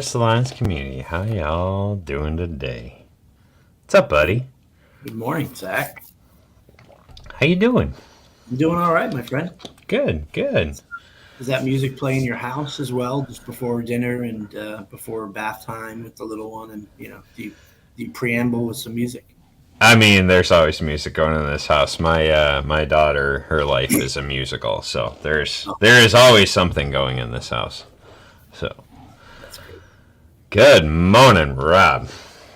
Harvest Alliance community. How y'all doing today? What's up, buddy? Good morning, Zach. How you doing? I'm doing all right, my friend. Good, good. Is that music playing in your house as well, just before dinner and before bath time with the little one? And do you preamble with some music? I mean, there's always music going on in this house. My daughter, her life is a musical, so Oh, there is always something going in this house. So, that's great. good morning, Rob.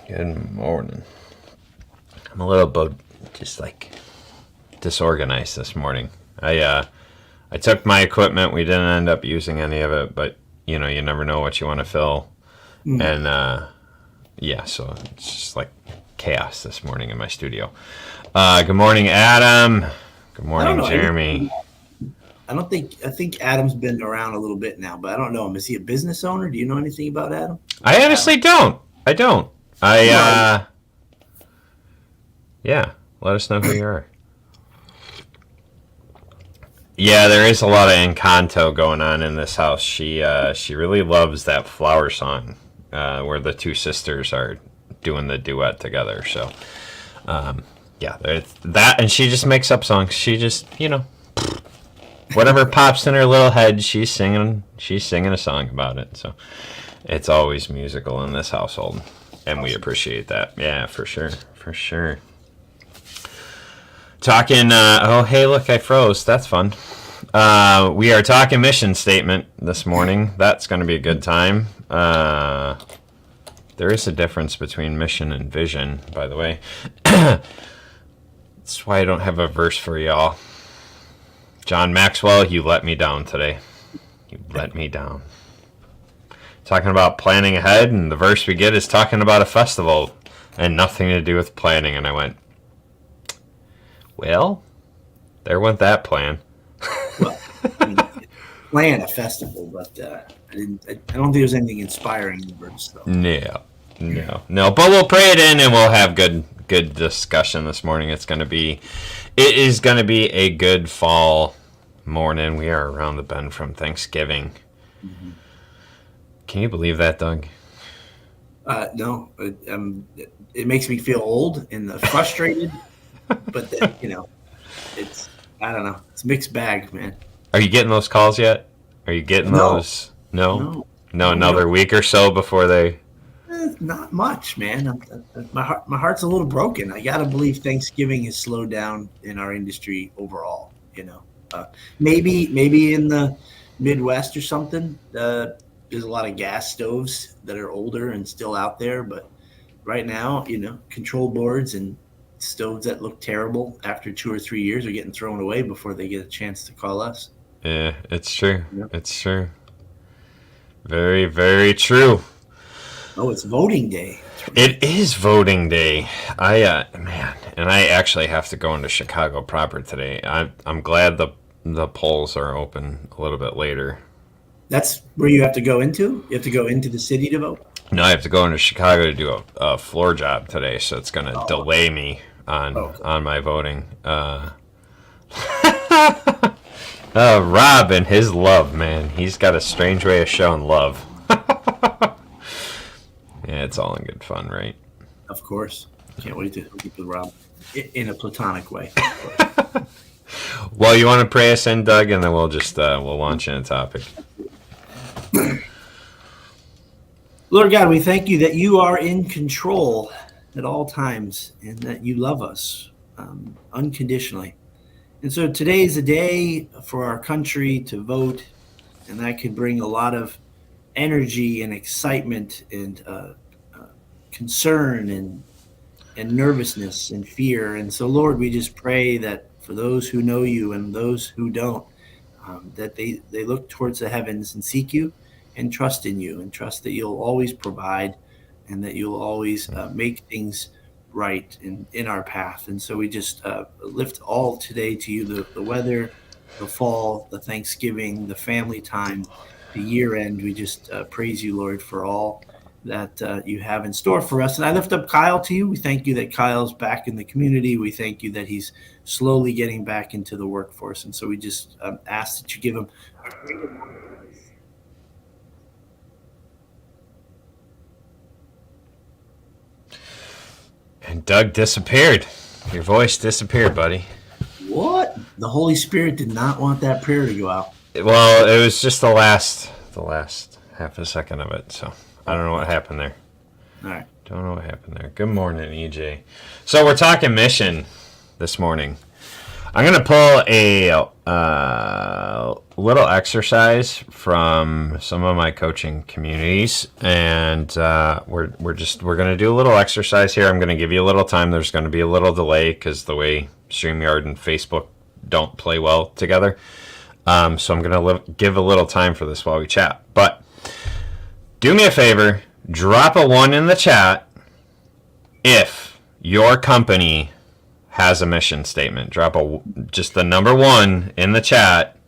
Good morning. I'm a little just like disorganized this morning. I took my equipment. We didn't end up using any of it, but you never know what you want to fill. Mm. And yeah, so it's just like chaos this morning in my studio. Good morning, Adam. Good I don't morning, know Jeremy. anything. I don't think I think Adam's been around a little bit now, but I don't know him. Is he a business owner? Do you know anything about Adam? I Adam. honestly don't. I don't. I Well, Yeah. Let us know who you are. Yeah, there is a lot of Encanto going on in this house. She really loves that flower song, where the two sisters are doing the duet together. So yeah, there's that, and she just makes up songs. She just whatever pops in her little head, she's singing. She's singing a song about it. So it's always musical in this household, and we awesome. appreciate that. Yeah, for sure, for sure. Talking. Oh, hey, look, I froze. That's fun. We are talking mission statement this morning. That's going to be a good time. There is a difference between mission and vision, by the way. That's why I don't have a verse for y'all. John Maxwell, you let me down today. You let me down. Talking about planning ahead, and the verse we get is talking about a festival and nothing to do with planning. And I went, well, there went that plan. Well, I mean, plan a festival, but I didn't. I don't think there's anything inspiring in the verse, though. No, no. But we'll pray it in, and we'll have good discussion this morning. It is gonna be a good fall morning. We are around the bend from Thanksgiving. Mhm. Can you believe that, Doug? No, it makes me feel old and frustrated, but then it's I don't know. It's a mixed bag, man. Are you getting those calls yet? Are you getting No, those? No, no, no. no. We don't. Another week or so before they. Not much, man. My heart's a little broken. I gotta believe Thanksgiving has slowed down in our industry overall. Maybe in the Midwest or something. There's a lot of gas stoves that are older and still out there, but right now, control boards and stoves that look terrible after 2 or 3 years are getting thrown away before they get a chance to call us. Yeah, it's true. You know? It's true. Very, very true. Oh, it's voting day. That's right. It is voting day. Man, and I actually have to go into Chicago proper today. I'm glad the polls are open a little bit later. That's where you have to go into. You have to go into the city to vote. No, I have to go into Chicago to do a floor job today, so it's going to Oh, delay me okay. on my voting. Rob and his love, man. He's got a strange way of showing love. Yeah, it's all in good fun, right? Of course. Can't wait to keep with Rob in a platonic way, of course. Well, you want to pray us in, Doug, and then we'll launch in a topic. Lord God, we thank you that you are in control at all times and that you love us unconditionally. And so today is a day for our country to vote, and that could bring a lot of energy and excitement and concern and nervousness and fear. And so, Lord, we just pray that for those who know you and those who don't, that they look towards the heavens and seek you and trust in you and trust that you'll always provide and that you'll always make things right in our path. And so we just lift all today to you the weather, the fall, the Thanksgiving, the family time, the year end. We just praise you, Lord, for all that you have in store for us. And I lift up Kyle to you. We thank you that Kyle's back in the community. We thank you that he's slowly getting back into the workforce. And so we just ask that you give him And Doug disappeared. Your voice disappeared, buddy. What? The Holy Spirit did not want that prayer to go out. Well, it was just the last half a second of it. So I don't know what happened there. All right. Don't know what happened there. Good morning, EJ. So we're talking mission this morning. I'm going to pull a little exercise from some of my coaching communities, and we're going to do a little exercise here. I'm going to give you a little time. There's going to be a little delay because the way StreamYard and Facebook don't play well together. So I'm going to give a little time for this while we chat. But do me a favor, drop a 1 in the chat if your company has a mission statement. Drop just the number 1 in the chat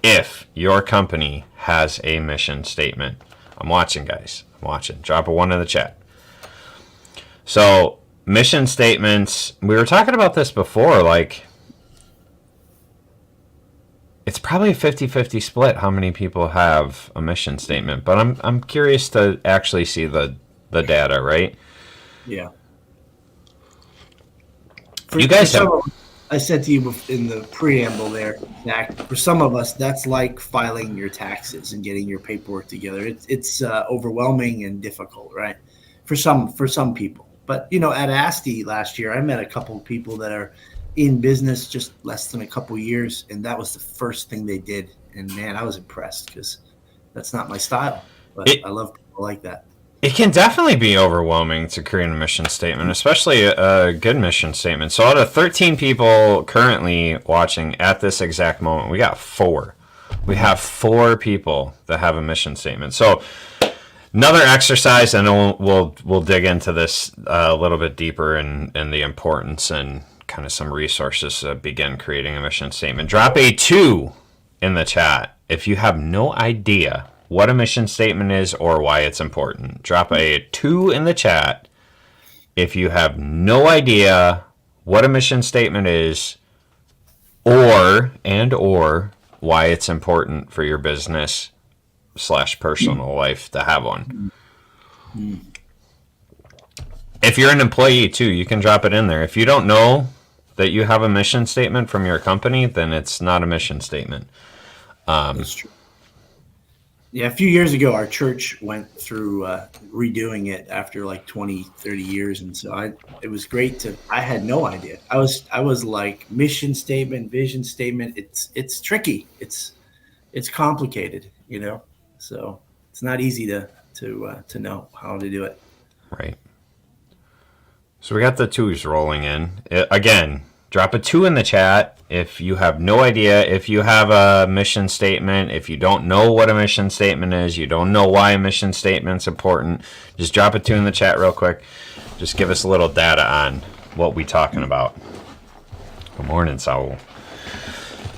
if your company has a mission statement. I'm watching, guys. I'm watching. Drop a 1 in the chat. So, mission statements, we were talking about this before, like, it's probably a 50-50 split how many people have a mission statement, but I'm curious to actually see the data, right? Yeah. You guys have... I said to you in the preamble there, Zach, for some of us, that's like filing your taxes and getting your paperwork together. It's overwhelming and difficult, right? For some people. But, at ASTI last year, I met a couple of people that are in business just less than a couple of years, and that was the first thing they did. And, man, I was impressed because that's not my style. But I love people like that. It can definitely be overwhelming to create a mission statement, especially a good mission statement. So out of 13 people currently watching at this exact moment, we got 4. We have 4 people that have a mission statement. So another exercise, and we'll dig into this a little bit deeper and the importance and kind of some resources to begin creating a mission statement. Drop a 2 in the chat if you have no idea what a mission statement is or why it's important. Drop a 2 in the chat if you have no idea what a mission statement is or why it's important for your business / personal life to have one. If you're an employee too, you can drop it in there. If you don't know that you have a mission statement from your company, then it's not a mission statement. That's true. Yeah, a few years ago, our church went through redoing it after like 20, 30 years. And so it was great I had no idea. I was like mission statement, vision statement. It's tricky. It's complicated, so it's not easy to know how to do it. Right. So we got the 2s rolling in. Again, drop a 2 in the chat if you have no idea, if you have a mission statement, if you don't know what a mission statement is, you don't know why a mission statement's important, just drop a 2 in the chat real quick. Just give us a little data on what we're talking about. Good morning, Saul.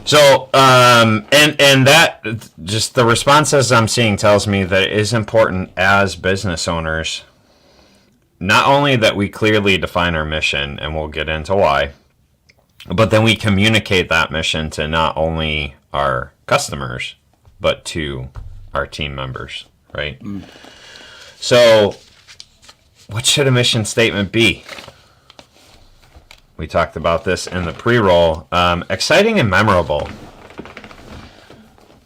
So, and that, just the responses I'm seeing tells me that it is important as business owners, not only that we clearly define our mission, and we'll get into why, but then we communicate that mission to not only our customers, but to our team members, right? So, what should a mission statement be? We talked about this in the pre-roll. Exciting and memorable.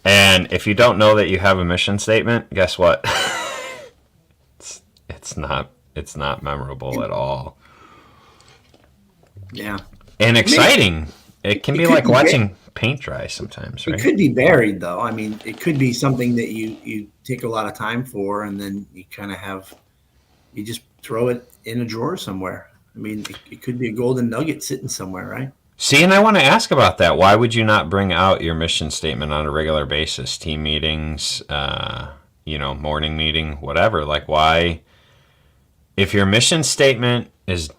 And if you don't know that you have a mission statement, guess what? it's not memorable at all. Yeah. And exciting. It can be like watching paint dry sometimes, right? It could be buried, though. I mean, it could be something that you take a lot of time for, and then you kind of you just throw it in a drawer somewhere. I mean, it could be a golden nugget sitting somewhere, right? See, and I want to ask about that. Why would you not bring out your mission statement on a regular basis? Team meetings, morning meeting, whatever. Like, why? If your mission statement is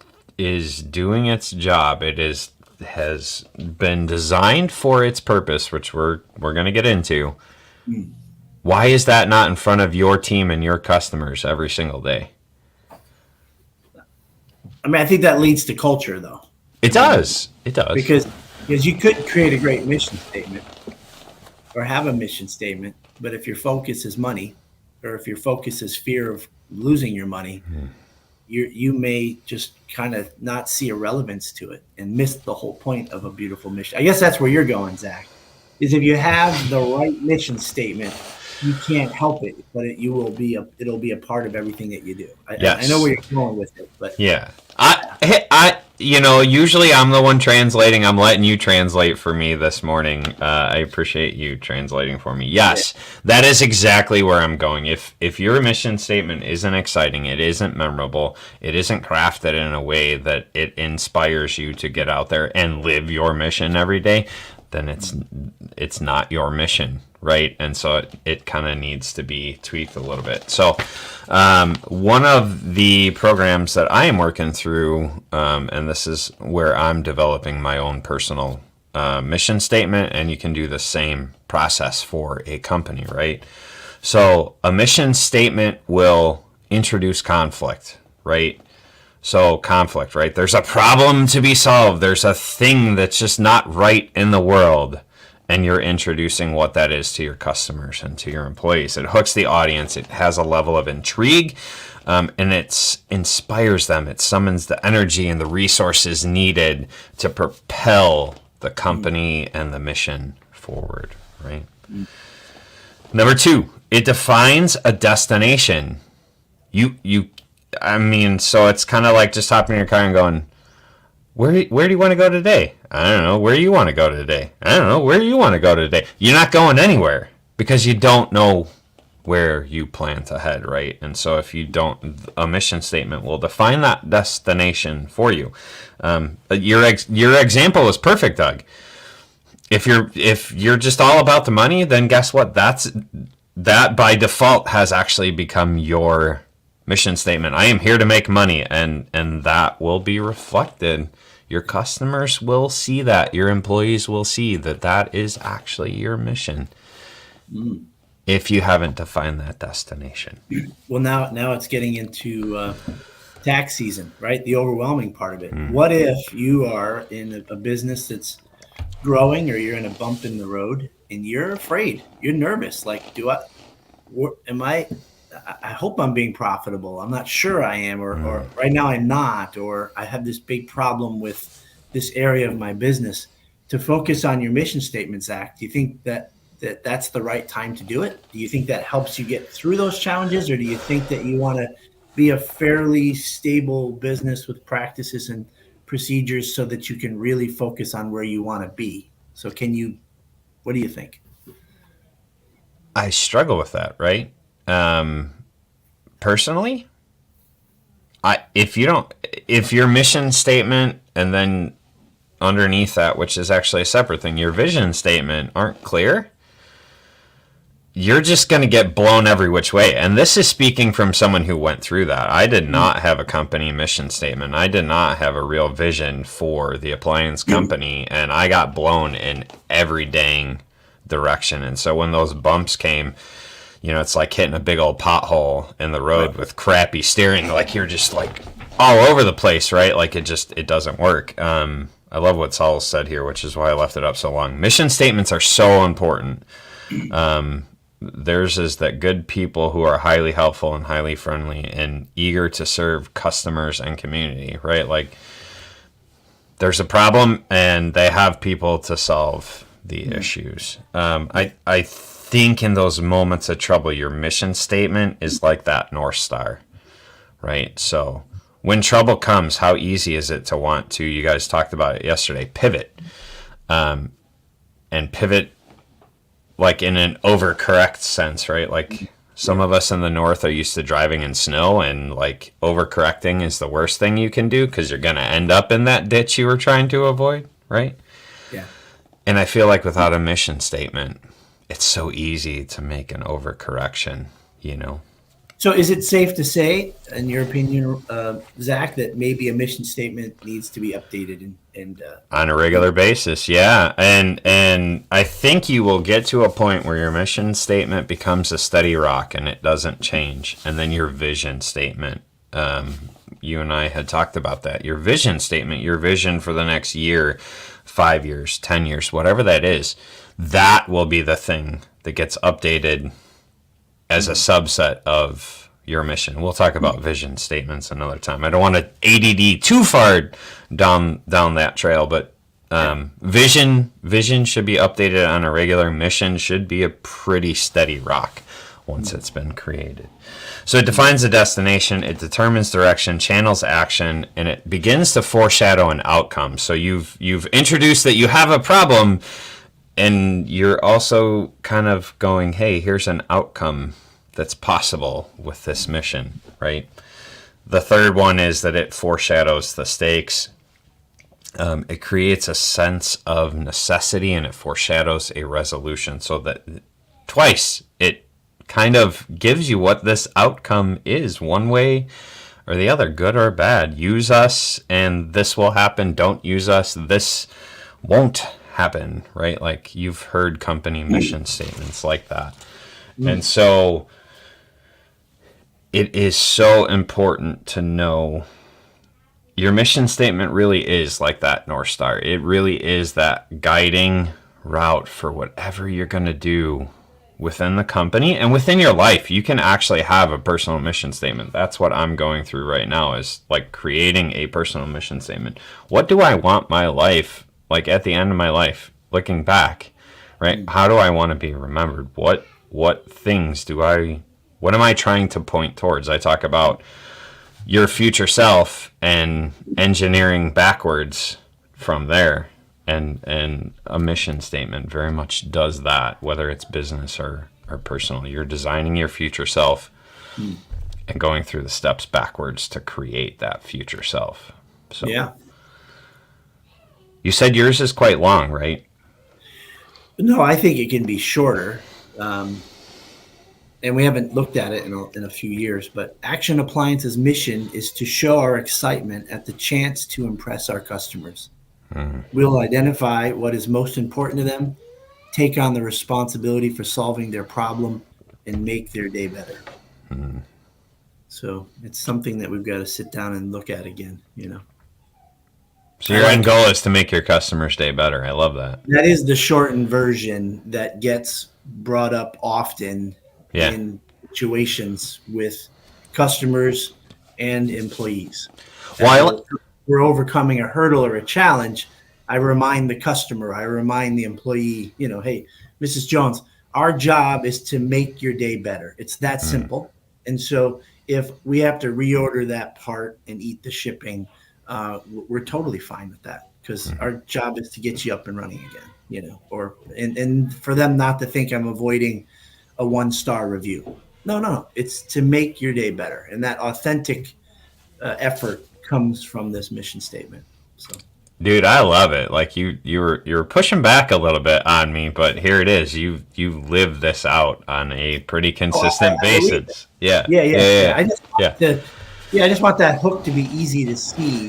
doing its job, has been designed for its purpose, which we're going to get into. Why is that not in front of your team and your customers every single day? I mean, I think that leads to culture, though. It does. It does. Because you could create a great mission statement or have a mission statement, but if your focus is money, or if your focus is fear of losing your money, you may just kind of not see a relevance to it and miss the whole point of a beautiful mission. I guess that's where you're going, Zach. Is if you have the right mission statement, you can't help it, but it'll be a part of everything that you do. I know where you're going with it, but yeah, usually I'm the one translating. I'm letting you translate for me this morning. I appreciate you translating for me. Yes, that is exactly where I'm going. If your mission statement isn't exciting, it isn't memorable, it isn't crafted in a way that it inspires you to get out there and live your mission every day, then it's not your mission, right? And so it kind of needs to be tweaked a little bit. So one of the programs that I am working through, and this is where I'm developing my own personal mission statement, and you can do the same process for a company, right? So a mission statement will introduce conflict, right? So conflict, right? There's a problem to be solved. There's a thing that's just not right in the world. And you're introducing what that is to your customers and to your employees. It hooks the audience. It has a level of intrigue, and it inspires them. It summons the energy and the resources needed to propel the company and the mission forward, right? Number 2, it defines a destination. So it's kind of like just hopping in your car and going, where do you want to go today? I don't know. Where do you want to go today? I don't know. Where do you want to go today? You're not going anywhere because you don't know where you plan to head, right? And so if you don't, a mission statement will define that destination for you. Your example is perfect, Doug. If you're just all about the money, then guess what? That by default has actually become your mission statement. I am here to make money, and that will be reflected. Your customers will see that. Your employees will see that is actually your mission. If you haven't defined that destination. Well, now it's getting into tax season, right? The overwhelming part of it. What if you are in a business that's growing, or you're in a bump in the road, and you're afraid, you're nervous? Like, I hope I'm being profitable. I'm not sure I am, or right now I'm not, or I have this big problem with this area of my business. To focus on your mission statement, Zach, do you think that's the right time to do it? Do you think that helps you get through those challenges, or do you think that you want to be a fairly stable business with practices and procedures so that you can really focus on where you want to be? So what do you think? I struggle with that, right? Personally, if your mission statement and then underneath that, which is actually a separate thing, your vision statement aren't clear, you're just going to get blown every which way. And this is speaking from someone who went through that. I did not have a company mission statement. I did not have a real vision for the appliance company, and I got blown in every dang direction. And so when those bumps came, it's like hitting a big old pothole in the road with crappy steering. Like, you're just like all over the place, right? Like, it doesn't work. I love what Saul said here, which is why I left it up so long. Mission statements are so important. Theirs is that good people who are highly helpful and highly friendly and eager to serve customers and community, right? Like, there's a problem and they have people to solve the issues. I think in those moments of trouble, your mission statement is like that North Star, right? So when trouble comes, how easy is it to want to, you guys talked about it yesterday, pivot, and pivot like in an overcorrect sense, right? Like, some of us in the North are used to driving in snow, and like overcorrecting is the worst thing you can do because you're going to end up in that ditch you were trying to avoid, right? Yeah. And I feel like without a mission statement, it's so easy to make an overcorrection, So is it safe to say, in your opinion, Zach, that maybe a mission statement needs to be updated and on a regular basis? Yeah. And I think you will get to a point where your mission statement becomes a steady rock and it doesn't change. And then your vision statement, you and I had talked about that. Your vision statement, your vision for the next year, 5 years, 10 years, whatever that is, that will be the thing that gets updated as a subset of your mission. We'll talk about vision statements another time. I don't want to ADD too far down that trail, but vision should be updated on a regular. Mission should be a pretty steady rock once it's been created. So it defines the destination, it determines direction, channels action, and it begins to foreshadow an outcome. So you've introduced that you have a problem, and you're also kind of going, hey, here's an outcome that's possible with this mission, right? The third one is that it foreshadows the stakes. It creates a sense of necessity, and it foreshadows a resolution. So that twice it kind of gives you what this outcome is, one way or the other, good or bad. Use us and this will happen. Don't use us, this won't happen, right? Like, you've heard company mission statements like that. And so it is so important to know your mission statement really is like that North Star. It really is that guiding route for whatever you're going to do within the company and within your life. You can actually have a personal mission statement. That's what I'm going through right now, is like creating a personal mission statement. What do I want my life, like at the end of my life, looking back, right? How do I want to be remembered? What things what am I trying to point towards? I talk about your future self and engineering backwards from there. And a mission statement very much does that, whether it's business or personal. You're designing your future self and going through the steps backwards to create that future self. So Yeah. You said yours is quite long, right? No, I think it can be shorter. And we haven't looked at it in a few years, but Action Appliance's mission is to show our excitement at the chance to impress our customers. We'll identify what is most important to them, take on the responsibility for solving their problem, and make their day better. So it's something that we've got to sit down and look at again, So your end goal is to make your customers' day better. I love that. That is the shortened version that gets brought up often in situations with customers and employees. While we're overcoming a hurdle or a challenge, I remind the customer, I remind the employee, hey, Mrs. Jones, our job is to make your day better. It's that simple. And so if we have to reorder that part and eat the shipping, we're totally fine with that, because our job is to get you up and running again, and for them not to think I'm avoiding a 1-star review. No, it's to make your day better. And that authentic effort comes from this mission statement. So, dude, I love it. Like you were pushing back a little bit on me, but here it is. You live this out on a pretty consistent basis. Yeah. I just want that hook to be easy to see.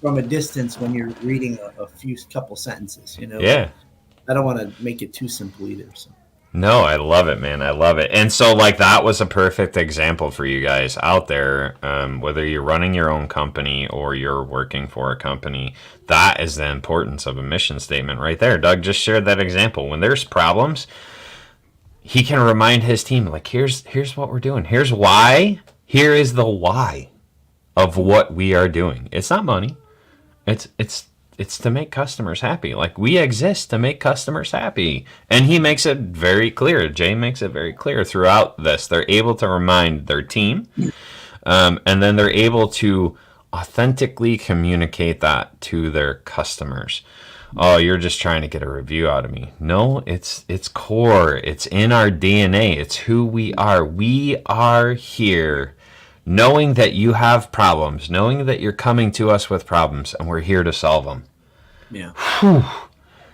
From a distance when you're reading a couple sentences. I don't want to make it too simple either. So. No, I love it, man. I love it. And so, like, that was a perfect example for you guys out there, whether you're running your own company or you're working for a company. That is the importance of a mission statement right there. Doug just shared that example. When there's problems, he can remind his team, like, here's what we're doing. Here's why. Here is the why of what we are doing. It's not money. It's to make customers happy. Like, we exist to make customers happy. And he makes it very clear. Jay makes it very clear throughout this. They're able to remind their team. And then they're able to authentically communicate that to their customers. Oh, you're just trying to get a review out of me. No, it's core. It's in our DNA. It's who we are. We are here knowing that you have problems, knowing that you're coming to us with problems, and we're here to solve them. Yeah. Whew.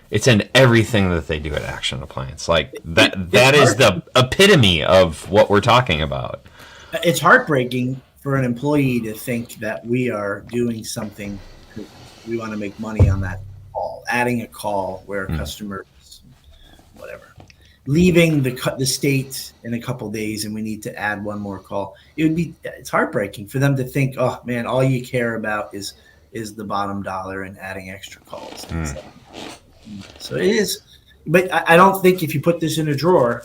It's in everything that they do at Action Appliance. Like, that is the epitome of what we're talking about. It's heartbreaking for an employee to think that we are doing something, we want to make money on that call, adding a call where a customer is, whatever, leaving the state in a couple of days and we need to add one more call. It's heartbreaking for them to think, oh man, all you care about is the bottom dollar and adding extra calls. So it is, but I don't think if you put this in a drawer,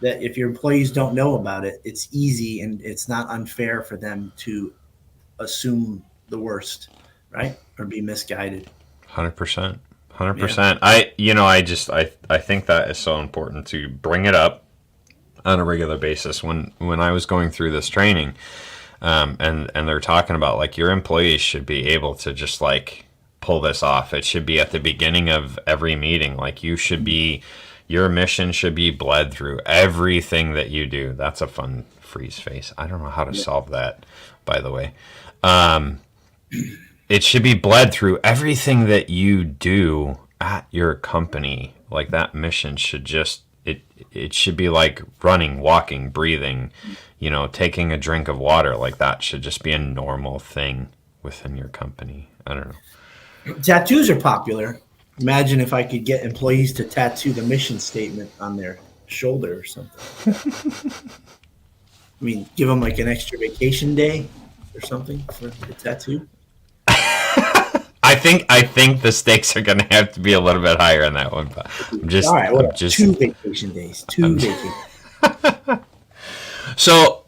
that if your employees don't know about it, it's easy and it's not unfair for them to assume the worst, right? Or be misguided. 100%. Yeah. 100%. I think that is so important to bring it up on a regular basis. When I was going through this training, and they're talking about like your employees should be able to just like pull this off. It should be at the beginning of every meeting. Like your mission should be bled through everything that you do. That's a fun freeze face. I don't know how to solve that, by the way. It should be bled through everything that you do at your company. Like that mission should just it should be like running, walking, breathing, taking a drink of water. Like that should just be a normal thing within your company. I don't know. Tattoos are popular. Imagine if I could get employees to tattoo the mission statement on their shoulder or something. I mean, give them like an extra vacation day or something for the tattoo. I think the stakes are going to have to be a little bit higher on that one. But all right. Well, 2 vacation days. 2 vacation. So,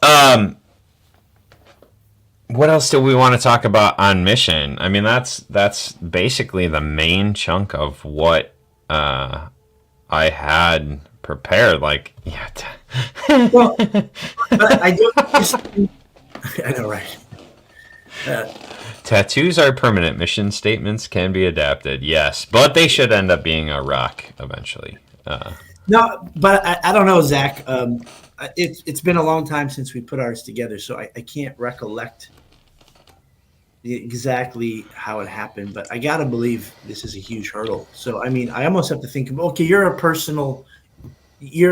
what else do we want to talk about on mission? I mean, that's basically the main chunk of what I had prepared. Like, yeah. Well, but I do. I know, right? Tattoos are permanent. Mission statements can be adapted. Yes, but they should end up being a rock eventually. No, but I don't know, Zach. It's been a long time since we put ours together, so I can't recollect exactly how it happened. But I gotta believe this is a huge hurdle. So I mean, I almost have to think of, okay, you're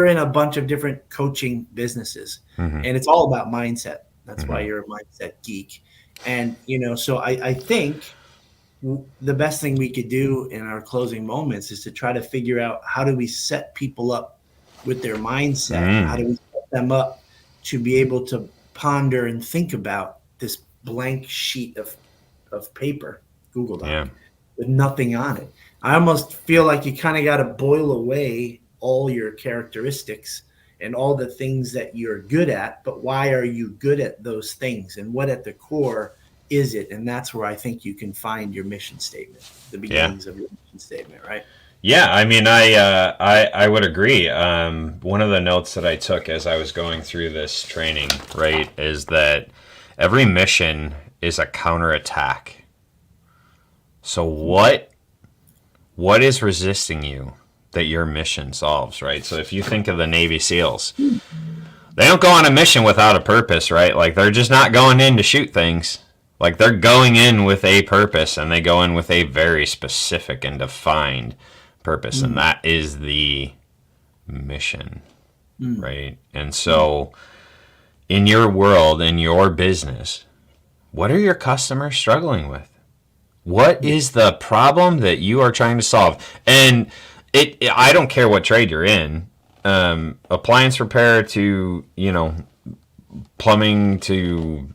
in a bunch of different coaching businesses, and it's all about mindset. That's why you're a mindset geek. And, so I think the best thing we could do in our closing moments is to try to figure out how do we set people up with their mindset? How do we set them up to be able to ponder and think about this blank sheet of paper, Google Doc, with nothing on it? I almost feel like you kind of got to boil away all your characteristics and all the things that you're good at, but why are you good at those things? And what at the core is it? And that's where I think you can find your mission statement, the beginnings of your mission statement, right? Yeah, I mean, I would agree. One of the notes that I took as I was going through this training, right, is that every mission is a counterattack. So what is resisting you that your mission solves, right? So if you think of the Navy SEALs, they don't go on a mission without a purpose, right? Like they're just not going in to shoot things. Like they're going in with a purpose, and they go in with a very specific and defined purpose, and that is the mission, right? And so in your world, in your business, what are your customers struggling with? What is the problem that you are trying to solve? And I don't care what trade you're in, appliance repair to, plumbing to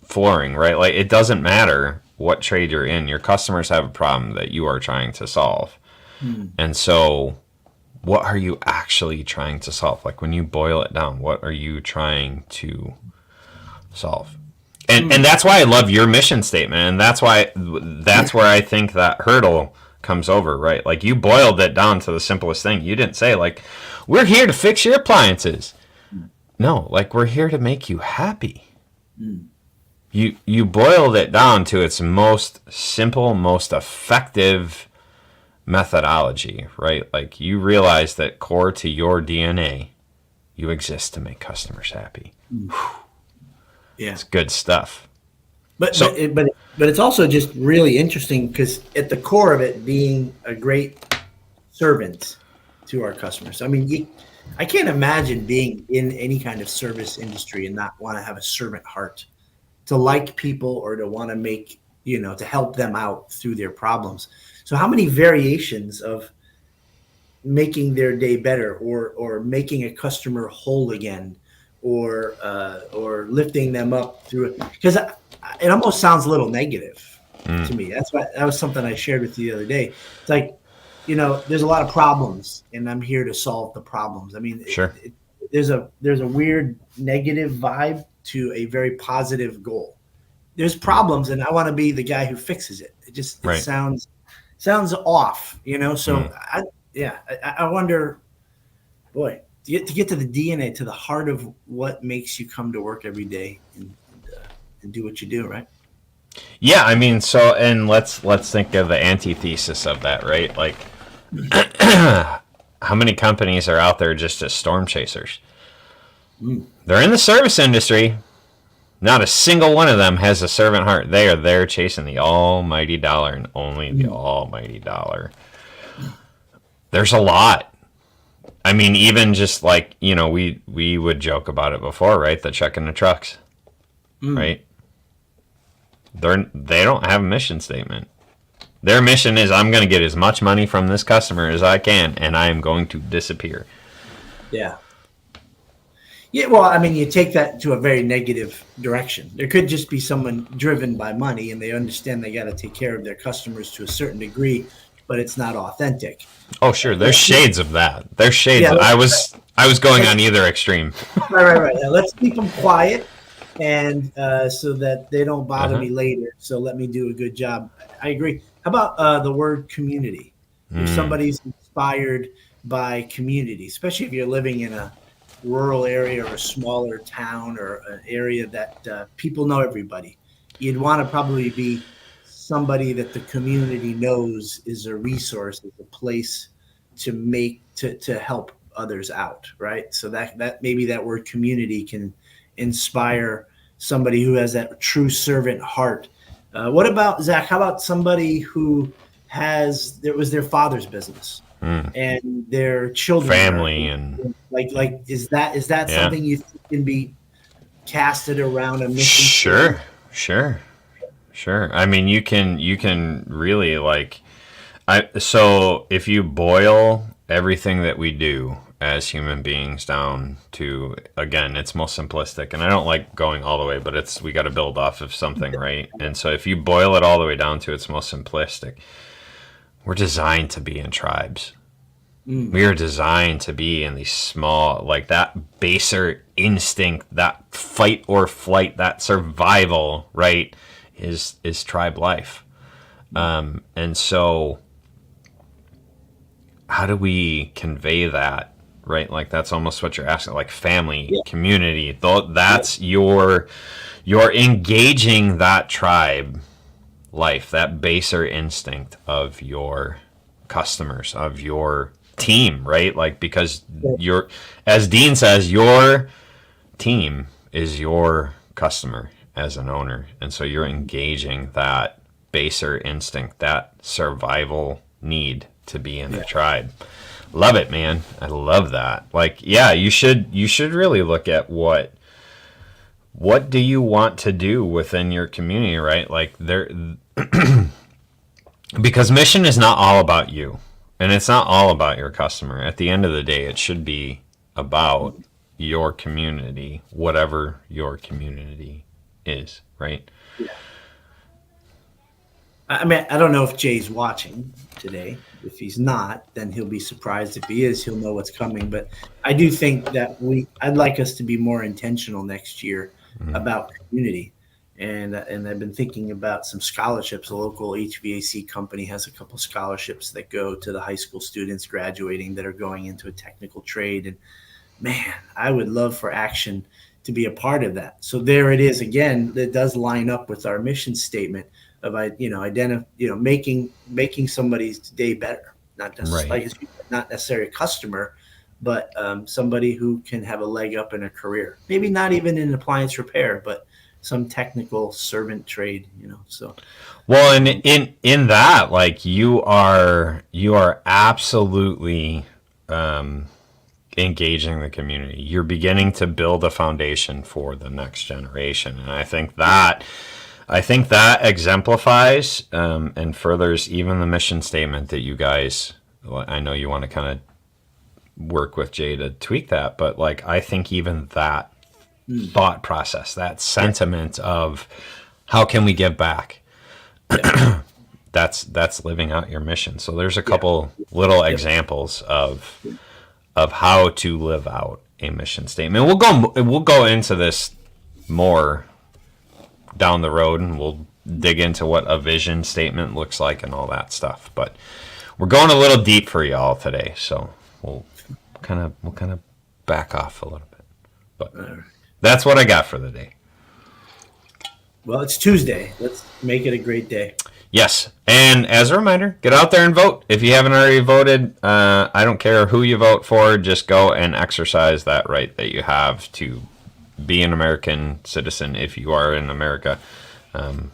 flooring, right? Like it doesn't matter what trade you're in. Your customers have a problem that you are trying to solve. And so what are you actually trying to solve? Like when you boil it down, what are you trying to solve? And that's why I love your mission statement. And that's where I think that hurdle comes over, right? Like you boiled it down to the simplest thing. You didn't say like, we're here to fix your appliances. No, like we're here to make you happy. You boiled it down to its most simple, most effective methodology, right? Like you realize that core to your DNA, you exist to make customers happy. Yeah, it's good stuff. But it's also just really interesting because at the core of it being a great servant to our customers. I mean, I can't imagine being in any kind of service industry and not want to have a servant heart, to like people or to want to make, to help them out through their problems. So how many variations of making their day better or making a customer whole again or lifting them up through it? Because it almost sounds a little negative to me. That was something I shared with you the other day. It's like, there's a lot of problems and I'm here to solve the problems. I mean, sure. there's a weird negative vibe to a very positive goal. There's problems, and I want to be the guy who fixes it. It Right. sounds off, you know. So Mm. I wonder, boy, to get to the DNA, to the heart of what makes you come to work every day and do what you do, right? Yeah, I mean, so and let's think of the antithesis of that, right? Like, how many companies are out there just as storm chasers? Mm. They're in the service industry. Not a single one of them has a servant heart. They are there chasing the almighty dollar and only the almighty dollar. There's a lot. I mean, even just like, we would joke about it before, right? The check in the trucks, right? They don't have a mission statement. Their mission is, I'm going to get as much money from this customer as I can, and I am going to disappear. Yeah. Yeah, well, I mean, you take that to a very negative direction. There could just be someone driven by money, and they understand they got to take care of their customers to a certain degree, but it's not authentic. Oh, sure. There's shades of that. There's shades. Yeah, I was going on either extreme. right. Now, let's keep them quiet, and so that they don't bother me later. So let me do a good job. I agree. How about the word community? If somebody's inspired by community, especially if you're living in a rural area or a smaller town or an area that people know everybody, you'd want to probably be somebody that the community knows is a resource, is a place to help others out, right? So that maybe that word community can inspire somebody who has that true servant heart. What about Zach? How about somebody who was their father's business and their children, family, and like is that something you think can be casted around a mission? Sure. I mean, you can really so if you boil everything that we do as human beings down to, again, it's most simplistic, and I don't like going all the way, but we got to build off of something, right? And so if you boil it all the way down to its most simplistic, we're designed to be in tribes. We are designed to be in these small, like that baser instinct, that fight or flight, that survival, right, is tribe life. And so how do we convey that, right? Like, that's almost what you're asking, like family, community. That's you're engaging that tribe life, that baser instinct of your customers, of your team, right? Like, because as Dean says, your team is your customer as an owner. And so you're engaging that baser instinct, that survival need to be in the tribe. Love it, man. I love that. Like, yeah, you should really look at what do you want to do within your community, right? Like, because mission is not all about you, and it's not all about your customer. At the end of the day, it should be about your community, whatever your community is, right? Yeah. I mean, I don't know if Jay's watching today. If he's not, then he'll be surprised. If he is, he'll know what's coming. But I do think that I'd like us to be more intentional next year about community. And I've been thinking about some scholarships. A local HVAC company has a couple scholarships that go to the high school students graduating that are going into a technical trade. And man, I would love for Action to be a part of that. So there it is again. That does line up with our mission statement of making somebody's day better. Not necessarily, not necessarily a customer, but somebody who can have a leg up in a career. Maybe not even in appliance repair, but some technical servant trade, so. Well, and in that, like, you are absolutely engaging the community. You're beginning to build a foundation for the next generation. And I think that exemplifies and furthers even the mission statement that you guys, I know you want to kind of work with Jay to tweak that, but like, I think even that thought process, that sentiment of how can we give back, that's living out your mission. So there's a couple little examples of how to live out a mission statement. We'll go into this more down the road, and we'll dig into what a vision statement looks like and all that stuff. But we're going a little deep for y'all today, so we'll kind of back off a little bit. But that's what I got for the day. Well, it's Tuesday. Let's make it a great day. Yes, and as a reminder, get out there and vote. If you haven't already voted, I don't care who you vote for, just go and exercise that right that you have to be an American citizen if you are in America.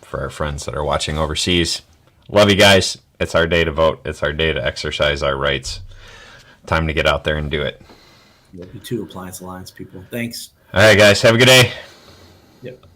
For our friends that are watching overseas, love you guys. It's our day to vote. It's our day to exercise our rights. Time to get out there and do it. Love you too, Appliance Alliance people. Thanks. All right, guys. Have a good day. Yep.